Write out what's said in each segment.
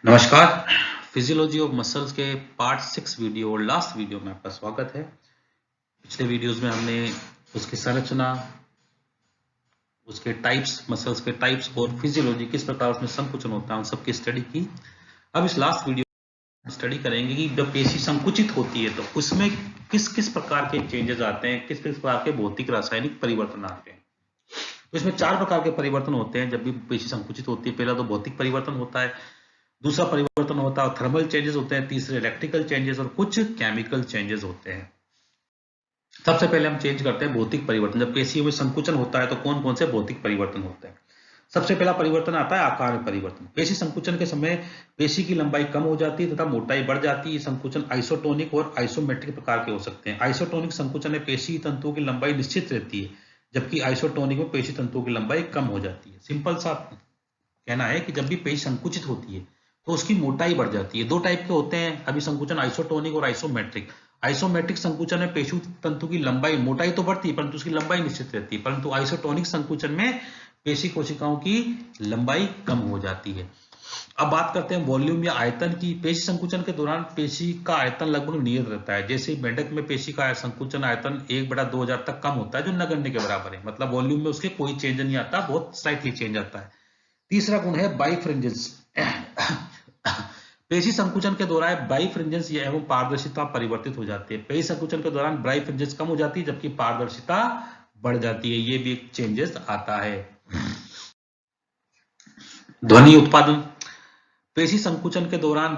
नमस्कार। Physiology of muscles के part 6 video और लास्ट वीडियो में आपका स्वागत है। पिछले वीडियोस में हमने उसकी संरचना, उसके टाइप्स, मसल्स के टाइप्स और फिजियोलॉजी किस प्रकार उसमें संकुचन होता है उन सबकी स्टडी की। अब इस लास्ट वीडियो में स्टडी करेंगे कि जब पेशी संकुचित होती है तो उसमें किस किस प्रकार के चेंजेस आते हैं, किस किस प्रकार के भौतिक रासायनिक परिवर्तन आते हैं। तो इसमें 4 प्रकार के परिवर्तन होते हैं जब भी पेशी संकुचित होती है। पहला तो भौतिक परिवर्तन होता है, दूसरा परिवर्तन होता है थर्मल चेंजेस होते हैं, तीसरे इलेक्ट्रिकल चेंजेस और कुछ केमिकल चेंजेस होते हैं। सबसे पहले हम चेंज करते हैं भौतिक परिवर्तन। जब पेशियों में संकुचन होता है तो कौन कौन से भौतिक परिवर्तन होते हैं। सबसे पहला परिवर्तन आता है आकार में परिवर्तन। पेशी संकुचन के समय पेशी की लंबाई कम हो जाती है तथा मोटाई बढ़ जाती है। संकुचन आइसोटोनिक और आइसोमेट्रिक प्रकार के हो सकते हैं। आइसोटोनिक संकुचन में पेशी तंतुओं की लंबाई निश्चित रहती है, जबकि आइसोटोनिक में पेशी तंतुओं की लंबाई कम हो जाती है। सिंपल सा कहना है कि जब भी पेशी संकुचित होती है तो उसकी मोटाई बढ़ जाती है। दो टाइप के होते हैं अभी संकुचन, आइसोटोनिक और आइसोमेट्रिक। आइसोमेट्रिक संकुचन में पेशी तंतु की लंबाई, मोटाई तो बढ़ती है परंतु उसकी लंबाई निश्चित रहती है, परंतु आइसोटोनिक संकुचन में पेशी कोशिकाओं की लंबाई कम हो जाती है। अब बात करते हैं वॉल्यूम या आयतन की। पेशी संकुचन के दौरान पेशी का आयतन लगभग नियत रहता है। जैसे मेंढक में पेशी का संकुचन आयतन 1/2000 तक कम होता है, जो नगण्य के बराबर है। मतलब वॉल्यूम में उसके कोई चेंज नहीं आता, बहुत स्लाइटली चेंज आता है। तीसरा गुण है बाइफ्रिंजेंस। पेशी संकुचन के दौरान बाइफ्रिंजेंस एवं पारदर्शिता परिवर्तित हो जाती है। पेशी संकुचन के दौरान बाइफ्रिंजेंस कम हो जाती है जबकि पारदर्शिता बढ़ जाती है। ये भी एक चेंजेस आता है। ध्वनि उत्पादन। पेशी संकुचन के दौरान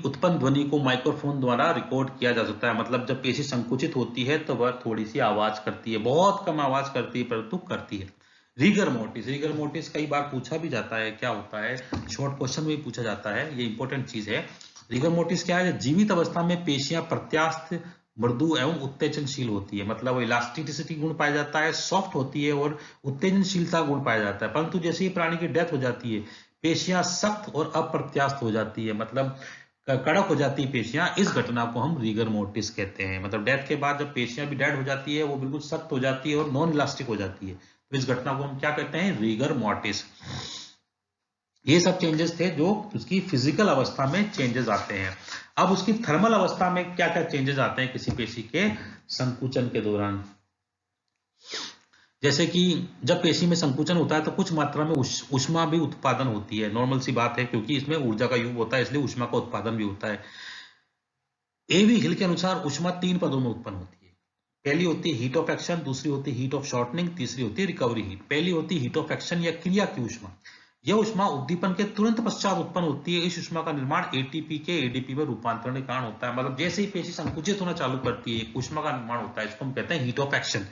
उत्पन्न ध्वनि को माइक्रोफोन द्वारा रिकॉर्ड किया जा सकता है। मतलब जब पेशी संकुचित होती है तो वह थोड़ी सी आवाज करती है, बहुत कम आवाज करती है परंतु करती है। Rigger mortis. रीगर मोर्टिस कई बार पूछा भी जाता है, क्या होता है, शॉर्ट क्वेश्चन में भी पूछा जाता है, ये इंपॉर्टेंट चीज है। रीगर मोर्टिस क्या है? जीवित अवस्था में पेशियां प्रत्यास्थ, मृदु एवं उत्तेजनशील होती है। मतलब इलास्टिसिटी गुण पाया जाता है, सॉफ्ट होती है और उत्तेजनशीलता गुण पाया जाता है। परंतु जैसे ही प्राणी की डेथ हो जाती है पेशियां सख्त और अप्रत्यास्थ हो जाती है, मतलब कड़क हो जाती है पेशियां। इस घटना को हम रीगर मोर्टिस कहते हैं। मतलब डेथ के बाद जब पेशियां भी डेड हो जाती है वो बिल्कुल सख्त हो जाती है और नॉन इलास्टिक हो जाती है, तो इस घटना को हम क्या कहते हैं? Rigger mortis. ये सब चेंजेस थे जो उसकी फिजिकल अवस्था में चेंजेस आते हैं। अब उसकी थर्मल अवस्था में क्या क्या चेंजेस आते हैं किसी पेशी के संकुचन के दौरान। जैसे कि जब पेशी में संकुचन होता है तो कुछ मात्रा में ऊष्मा भी उत्पादन होती है। नॉर्मल सी बात है, क्योंकि इसमें ऊर्जा का यूज होता है इसलिए ऊष्मा का उत्पादन भी होता है। एवी हिल के अनुसार ऊष्मा 3 पदों में उत्पन्न होती है। पहली होती है हीट ऑफ एक्शन, दूसरी होती है हीट ऑफ शॉर्टनिंग, तीसरी होती है रिकवरी हीट। पहली होती है हीट ऑफ एक्शन या क्रिया की ऊष्मा। यह ऊष्मा उद्दीपन के तुरंत पश्चात उत्पन्न होती है। इस ऊष्मा का निर्माण एटीपी के एडीपी में रूपांतरण के कारण होता है। मतलब जैसे ही पेशी संकुचित होना चालू करती है ऊष्मा का निर्माण होता है, इसको हम कहते हैं हीट ऑफ एक्शन।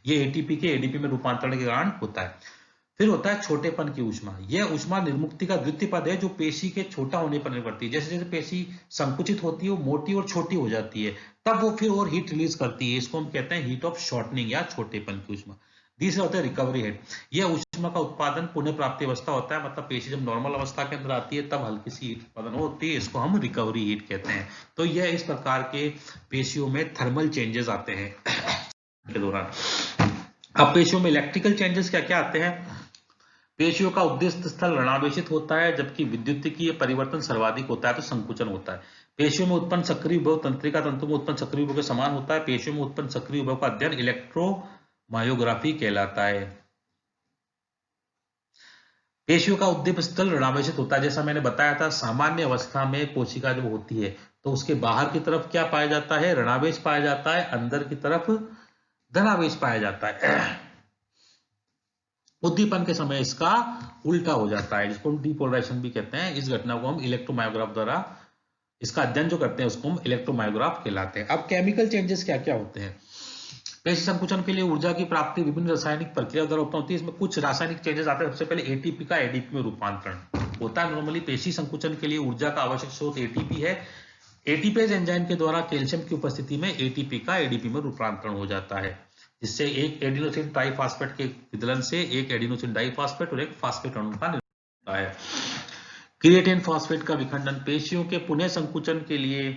ये एटीपी के एडीपी में रूपांतरण के कारण होता है। फिर होता है छोटेपन की ऊष्मा। यह ऊष्मा निर्मुक्ति का द्वितीय पद है जो पेशी के छोटा होने पर निर्भर करती है। जैसे जैसे पेशी संकुचित होती है वो मोटी और छोटी हो जाती है, तब वो फिर और हीट रिलीज करती है। इसको हम कहते हैं हीट ऑफ शॉर्टनिंग या छोटेपन की ऊष्मा। तीसरा होता है रिकवरी हीट। यह ऊष्मा का उत्पादन पुनः प्राप्ति अवस्था होता है। मतलब पेशी जब नॉर्मल अवस्था के अंदर आती है तब हल्की सी हीट उत्पादन होती है, इसको हम रिकवरी हीट कहते हैं। तो यह इस प्रकार के पेशियों में थर्मल चेंजेस आते हैं के दौरान। अब पेशियों में इलेक्ट्रिकल चेंजेस क्या क्या आते हैं? पेशियों का उद्देश्य स्थल ऋणावेशित होता है जबकि विद्युतीय परिवर्तन सर्वाधिक होता है तो संकुचन होता है। पेशियों में उत्पन्न सक्रिय विभव तंत्रिका तंतु में उत्पन्न सक्रिय विभव के समान होता है। पेशियों में उत्पन्न सक्रिय विभव का अध्ययन इलेक्ट्रोमायोग्राफी कहलाता है। पेशियों का उद्दीपक स्थल ऋणावेशित होता है। जैसा मैंने बताया था, सामान्य अवस्था में कोशिका जब होती है तो उसके बाहर की तरफ क्या पाया जाता है? ऋणावेश पाया जाता है। अंदर की तरफ धनावेश पाया जाता है। उद्दीपन के समय इसका उल्टा हो जाता है, जिसको हम डीपोलराइजेशन भी कहते हैं। इस घटना को हम इलेक्ट्रोमायोग्राफ द्वारा, इसका अध्ययन जो करते हैं उसको हम इलेक्ट्रोमायोग्राफ कहलाते हैं। अब केमिकल चेंजेस क्या क्या होते हैं? पेशी संकुचन के लिए ऊर्जा की प्राप्ति विभिन्न रासायनिक प्रक्रिया द्वारा उत्पन्न होती है। इसमें कुछ रासायनिक चेंजेस आते हैं। सबसे पहले एटीपी का एडीपी में रूपांतरण होता है। नॉर्मली पेशी संकुचन के लिए ऊर्जा का आवश्यक स्रोत एटीपी है। एटीपेज एंजाइम के द्वारा कैल्शियम की उपस्थिति में एटीपी का एडीपी में रूपांतरण हो जाता है, जिससे एक एडिनोसिन ट्राइफॉस्फेट के विदलन से एक एडिनोसिन डाइफॉस्फेट और एक फॉस्फेट अणु का निर्माण होता है। क्रिएटिन फॉस्फेट का विखंडन पेशियों के पुनः संकुचन के लिए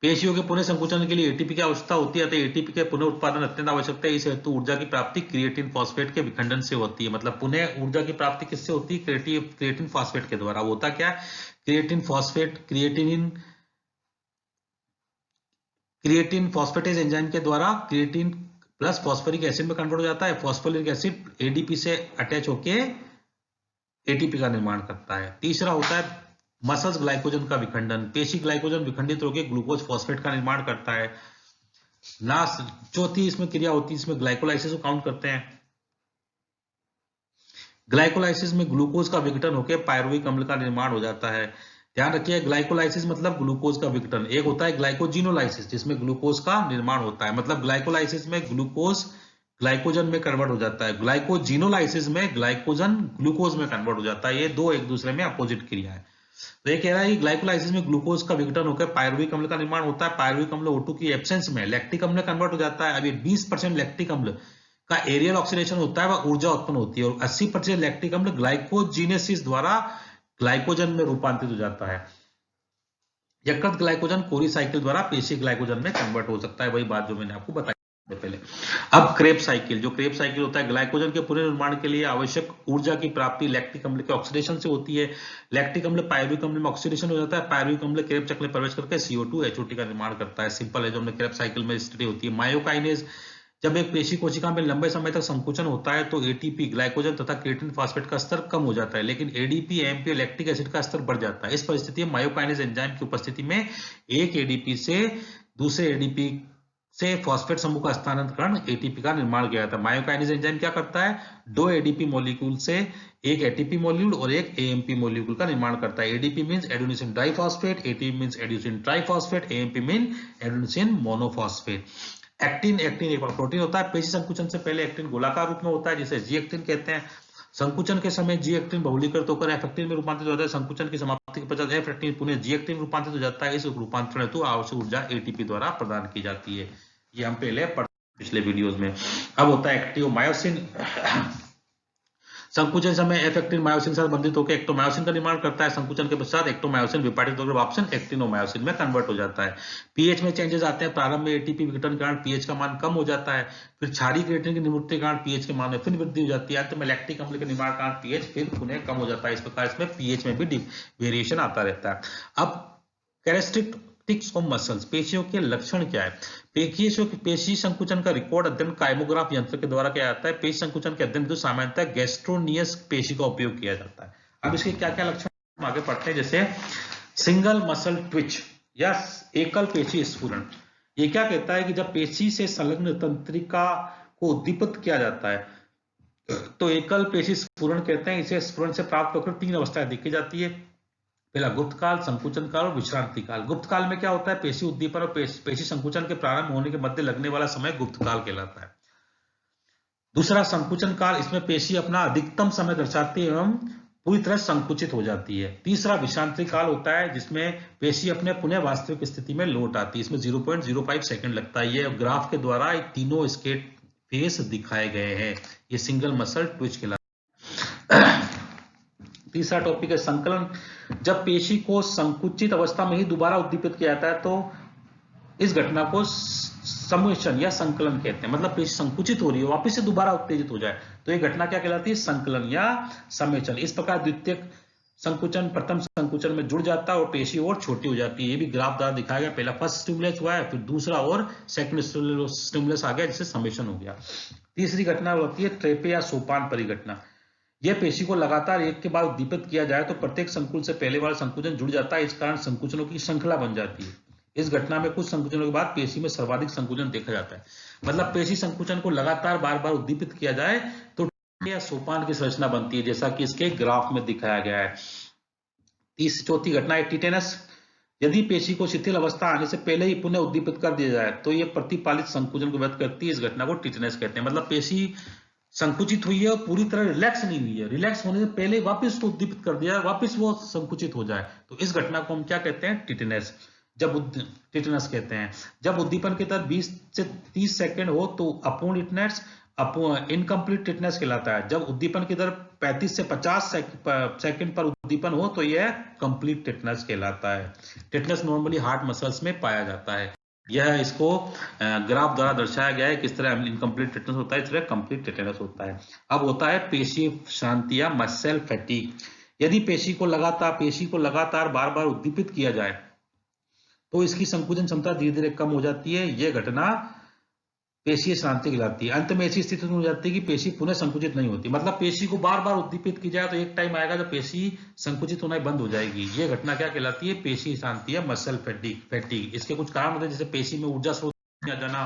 पेशियों के पुनः संकुचन के लिए एटीपी की आवश्यकता होती है, तो एटीपी के पुनः उत्पादन अत्यंत आवश्यक है। इस हेतु ऊर्जा की प्राप्ति क्रिएटिन फॉस्फेट के विखंडन से होती है। मतलब पुनः ऊर्जा की प्राप्ति किससे होती है? क्रिएटिन फॉस्फेट के द्वारा। होता क्या है? Creatine phosphate creatine phosphatase enzyme के द्वारा क्रिएटिन प्लस फॉस्फोरिक एसिड में कन्वर्ट हो जाता है। फॉस्फोरिक एसिड एडीपी से अटैच होके एटीपी का निर्माण करता है। तीसरा होता है मसल्स ग्लाइकोजन का विखंडन। पेशी ग्लाइकोजन विखंडित होकर ग्लूकोज फॉस्फेट का निर्माण करता है। लास्ट चौथी इसमें क्रिया होती है, इसमें ग्लाइकोलाइसिस को काउंट करते हैं। ग्लाइकोलाइसिस में ग्लूकोज का विघटन होकर पायरुविक अम्ल का निर्माण हो जाता है। ध्यान रखिए, ग्लाइकोलाइसिस मतलब ग्लूकोज का विघटन। एक होता है ग्लाइकोजिनोलाइसिस जिसमें ग्लूकोज का निर्माण होता है। मतलब ग्लाइकोलाइसिस में ग्लूकोज ग्लाइकोजन में कन्वर्ट हो जाता है, ग्लाइकोजिनोलाइसिस में ग्लाइकोजन ग्लूकोज में कन्वर्ट हो जाता है। ये दो एक दूसरे में अपोजिट क्रिया है। तो ये कह रहा है कि ग्लाइकोलाइसिस में ग्लूकोज का विघटन होकर पायरुविक अम्ल का निर्माण होता है। पायरुविक अम्ल O2 की एब्सेंस में लैक्टिक अम्ल में कन्वर्ट हो जाता है। अभी 20% लैक्टिक अम्ल का एरियल ऑक्सीडेशन होता है, वह ऊर्जा उत्पन्न होती है, और 80% लैक्टिक अम्ल ग्लाइकोजिनेसिस द्वारा ग्लाइकोजन में रूपांतरित हो जाता है। यकृत ग्लाइकोजन कोरी साइकिल द्वारा पेशी ग्लाइकोजन में कन्वर्ट हो सकता है। वही बात जो मैंने आपको बताई पहले। अब क्रेब्स साइकिल, जो क्रेब्स साइकिल होता है, ग्लाइकोजन के पुनर्निर्माण के लिए आवश्यक ऊर्जा की प्राप्ति लैक्टिक अम्ल के ऑक्सीडेशन से होती है। लैक्टिक अम्ल पायरुविक अम्ल में ऑक्सीडेशन हो जाता है। पायरुविक अम्ल क्रेब चक्र में प्रवेश करके CO2 HOT का निर्माण करता है। सिंपल है, जो हमने क्रेब साइकिल में स्टडी होती है। मायोकाइनेज, जब एक पेशी कोशिका में लंबे समय तक संकुचन होता है तो एटीपी ग्लाइकोजन तथा क्रिएटिन फॉस्फेट का स्तर कम हो जाता है, लेकिन एडीपी एएमपी और लैक्टिक एसिड का स्तर बढ़ जाता है। इस परिस्थिति में मायोकाइनेज एंजाइम की उपस्थिति में एक एडीपी से दूसरे एडीपी से फॉस्फेट समूह का स्थानांतरण एटीपी का निर्माण किया जाता है। मायोकाइनेज एंजाइम क्या करता है? दो एडीपी मॉलिक्यूल से एक एटीपी मॉलिक्यूल और एक एएमपी मॉलिक्यूल का निर्माण करता है। ADP means adenosine diphosphate, ATP means adenosine triphosphate, AMP mean adenosine monophosphate. Actin एक प्रोटीन होता है। पेशी संकुचन से पहले एक्टिन गोलाकार रूप में होता है, जिसे जी एक्टिन कहते हैं। संकुचन के समय जी एक्टिन बहुलीकृत होकर एफ एक्टिन में रूपांतरित हो जाता है। संकुचन की समाप्ति के पश्चात एफ एक्टिन पुनः जी एक्टिन में रूपांतरित हो जाता है। इस रूपांतरण हेतु आवश्यक ऊर्जा एटीपी द्वारा प्रदान की जाती है। ये हम पहले पिछले वीडियोस में। अब होता है एक्टिव मायोसिन। संकुचन समय एफ एक्टिन मायोसिन से बंधित होकर एक्टोमायोसिन का निर्माण करता है। संकुचन के पश्चात एक्टोमायोसिन विपाटित होकर वापस एक्टिनोमायोसिन में कन्वर्ट हो जाता है। पीएच में चेंजेस आते हैं। प्रारंभ में एटीपी विघटन के कारण पीएच का मान कम हो जाता है, फिर क्षारीय क्रिएटिन की निवृत्ति के कारण पीएच के मान में फिर वृद्धि हो जाती है। अंत में लैक्टिक अम्ल के निर्माण के कारण पीएच फिर पुनः कम हो जाता है। इस प्रकार इसमें पीएच में भी वेरिएशन आता रहता है। अब कैरेक्टरिस्टिक्स ऑफ मसल्स, पेशियों के लक्षण क्या है? पेशी संकुचन का रिकॉर्ड अध्ययन काइमोग्राफ यंत्र के द्वारा किया जाता है। पेशी संकुचन के अध्ययन तो सामान्यतः गैस्ट्रोनियस पेशी का उपयोग किया जाता है। अब इसके क्या क्या लक्षण हम आगे पढ़ते हैं, जैसे सिंगल मसल ट्विच या एकल पेशी स्फुरण। ये क्या कहता है कि जब पेशी से संलग्न तंत्रिका को उद्दीपित किया जाता है तो एकल पेशी स्फुरण कहते हैं। इसे स्फुरण से प्राप्त होकर 3 अवस्थाएं देखी जाती है। पहला गुप्त काल, संकुचन काल और विश्रांति काल। गुप्त काल में क्या होता है? पेशी उद्दीपन और पेशी संकुचन के प्रारंभ होने के मध्य लगने वाला समय गुप्त काल कहलाता है। दूसरा संकुचन काल, इसमें पेशी अपना अधिकतम समय दर्शाती है एवं पूरी तरह संकुचित हो जाती है। तीसरा विश्रांति काल होता है, जिसमें पेशी अपने पुनः वास्तविक स्थिति में लौट आती है। इसमें 0.05 सेकंड लगता है। ये ग्राफ के द्वारा तीनों इसके फेस दिखाए गए हैं। ये सिंगल मसल ट्विच कहलाता है। तीसरा टॉपिक है संकलन। जब पेशी को संकुचित अवस्था में ही दोबारा उद्दीपित किया जाता है तो इस घटना को समेशन या संकलन कहते हैं। मतलब पेशी संकुचित हो रही है, वापस से दोबारा उत्तेजित हो जाए तो ये घटना क्या कहलाती है? संकलन या समेशन। इस प्रकार द्वितीयक संकुचन प्रथम संकुचन में जुड़ जाता है और पेशी और छोटी हो जाती है। ये भी ग्राफ द्वारा दिखाया गया। पहला फर्स्ट स्टिमुलस हुआ है, फिर दूसरा और सेकंड स्टिमुलस आ गया, जिससे समेशन हो गया। तीसरी घटना होती है ट्रेपे या सोपान परिघटना। यह पेशी को लगातार एक के बाद उद्दीपित किया जाए तो प्रत्येक संकुल से पहले वाला संकुचन जुड़ जाता है। इस कारण संकुचनों की श्रृंखला बन जाती है। इस घटना में कुछ संकुचनों के बाद पेशी में सर्वाधिक संकुचन देखा जाता है। मतलब पेशी संकुचन को लगातार बार बार उद्दीपित किया जाए तो या सोपान की संरचना बनती है, जैसा कि इसके ग्राफ में दिखाया गया है। चौथी घटना है टिटेनस। यदि पेशी को शिथिल अवस्था आने से पहले ही पुनः उद्दीपित कर दिया जाए तो यह प्रतिपालित संकुचन को व्यक्त करती है। इस घटना को टिटेनस कहते हैं। मतलब पेशी संकुचित हुई है और पूरी तरह रिलैक्स नहीं हुई है, रिलैक्स होने से पहले वापस तो उद्दीपित कर दिया, वापस वो संकुचित हो जाए तो इस घटना को हम क्या कहते हैं? टिटेनस। टिटेनस कहते हैं। जब उद्दीपन के तहत 20 से 30 सेकंड हो तो अपूर्ण टिटेनस, इनकम्प्लीट टिटनेस कहलाता है। जब उद्दीपन की दर 35 से 50 सेकंड पर उद्दीपन हो तो यह कंप्लीट टिटनेस कहलाता है। टिटनेस नॉर्मली हार्ट मसल्स में पाया जाता है। यह इसको ग्राफ द्वारा दर्शाया गया है किस तरह इनकम्प्लीट टिटनेस होता है, इस तरह कंप्लीट टिटनेस होता है। अब होता है पेशी श्रांति या मसल फैटीग। यदि पेशी को लगातार बार बार उद्दीपित किया जाए तो इसकी संकुचन क्षमता धीरे धीरे कम हो जाती है। यह घटना पेशीय श्रांति कहलाती है। अंत में ऐसी स्थिति हो जाती है कि पेशी पुनः संकुचित नहीं होती। मतलब पेशी को बार बार उद्दीपित की जाए तो एक टाइम आएगा जब पेशी संकुचित होना बंद हो जाएगी। यह घटना क्या कहलाती है? पेशी श्रांति या मसल फैटीग। इसके कुछ कारण होते हैं जैसे पेशी में ऊर्जा स्रोत आ जाना,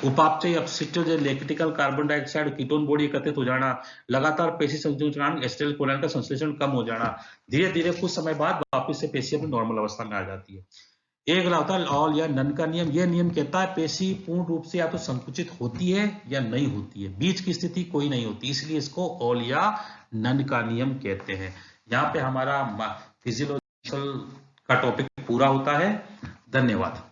उपापचय अपशिष्ट electrical carbon dioxide ketone body एकत्रित हो जाना, लगातार पेशी संकुचन एसिटाइल कोलिन का संश्लेषण कम हो जाना, धीरे धीरे कुछ समय बाद वापस से पेशी अपनी नॉर्मल अवस्था में आ जाती है। एक होता है ऑल या नन का नियम। यह नियम कहता है पेशी पूर्ण रूप से या तो संकुचित होती है या नहीं होती है, बीच की स्थिति कोई नहीं होती, इसलिए इसको ऑल या नन का नियम कहते हैं। यहाँ पे हमारा फिजियोलॉजिकल का टॉपिक पूरा होता है। धन्यवाद।